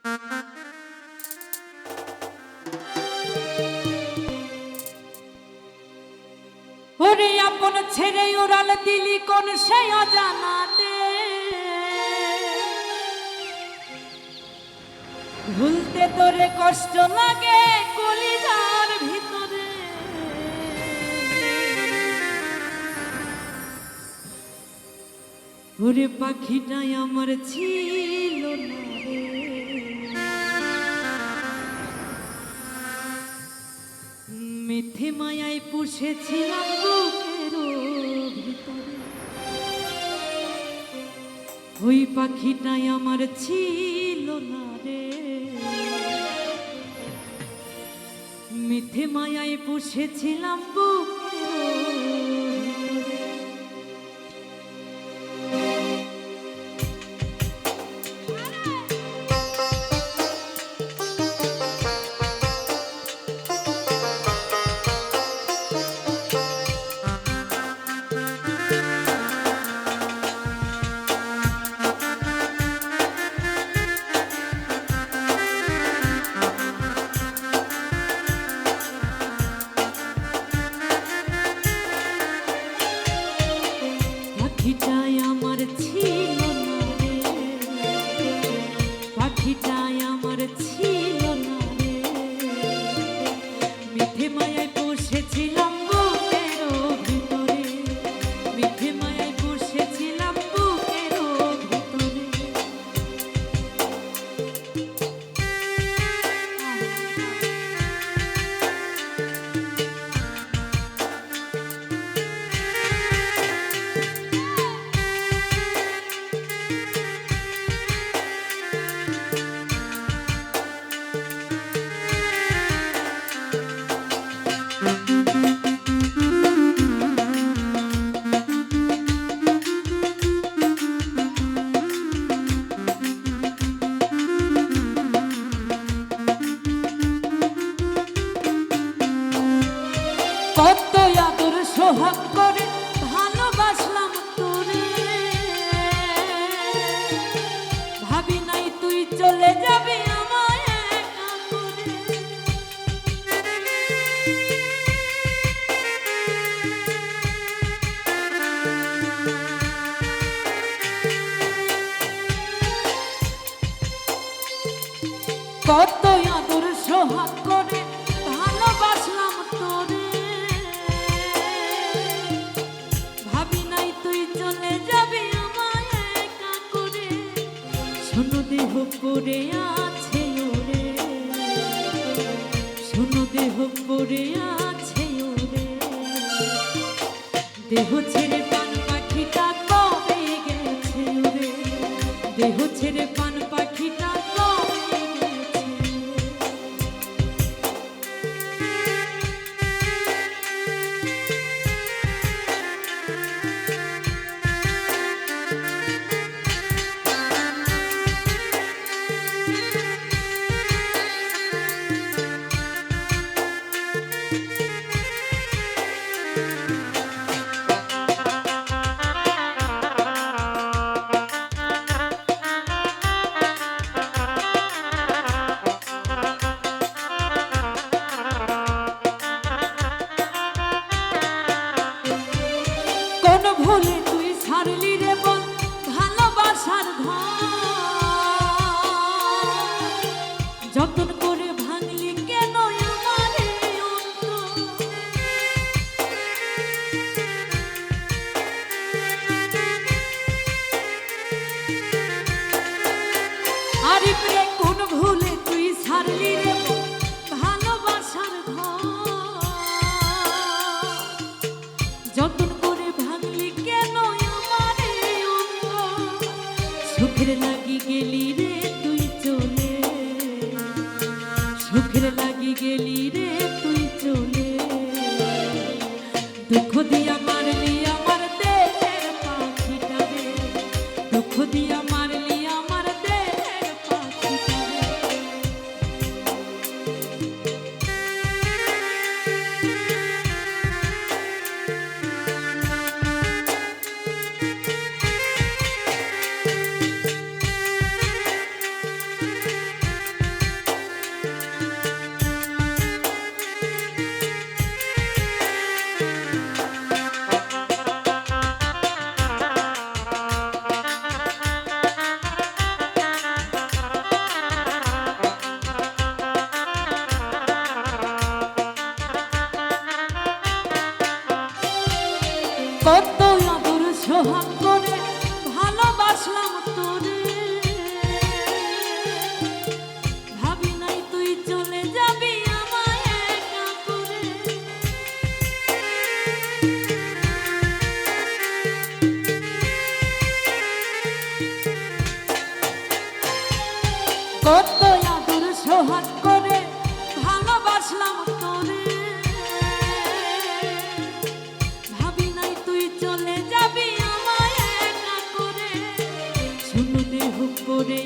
ওরে আপন ছেড়ে উড়াল দিলি কোন সে অজানাতে, ভুলতে তোরে কষ্ট লাগে কলিজার ভিতরে। ওরে পাখিটাই আমার ছিল না রে, মিথ্যে মায়ায় পুষেছিলাম বুকের ভিতরে। ওই পাখিটাই আমার ছিল না রে, মিথ্যে মায়ায় পুষেছিলাম বুকের ভিতরে। পাখিটাই আমার ছিল না রে, পাখিটাই আমার ছিল না রে, মিথ্যে মায়ায় বসেছিলাম বুকের ভিতরে, মিথ্যে মায়ায় বসেছিলাম বুকের ভিতরে। কত আদর সোহাগ করে ভালোবাসলাম তোরে, ভাবি নাই তুই চলে যাবি আমায় একা করে। কত আদর সোহাগ করে ভালোবাসলাম তোরে, ভাবি নাই তুই চলে যাবি আমায় একা করে। শোনো দেহ পড়ে আছে ওরে, শোনো দেহ পড়ে আছে ওরে, দেহ ছেড়ে পান পাখিটা কবে গেছে ওরে, দেহ ছেড়ে পান পাখিটা কবে গেছে। কোন ভুলে তুই ছাড়লি রে বল ভালোবাসার ঘর, যতন করে ভাঙলি কেন আমার এই অন্তর। আরে প্রিয় কোন ভুলে তুই ছাড়লি রে বল ভালোবাসার ঘর, যতন করে ভাঙলি কেন আমার এই অন্তর। সুখের লাগি গেলি রে তুই চলে, সুখের লাগি গেলি রে তুই চলে, দুঃখ দিয়া মারলি আমার দেহের পাখিটা রে, দুঃখ দিয়া মারলি আমার দেহের পাখিটা রে। কত আদর সোহাগ করে ভালোবাসলাম তোরে, ভাবি নাই তুই চলে যাবি আমায় একা করে, শুনো দেহ করে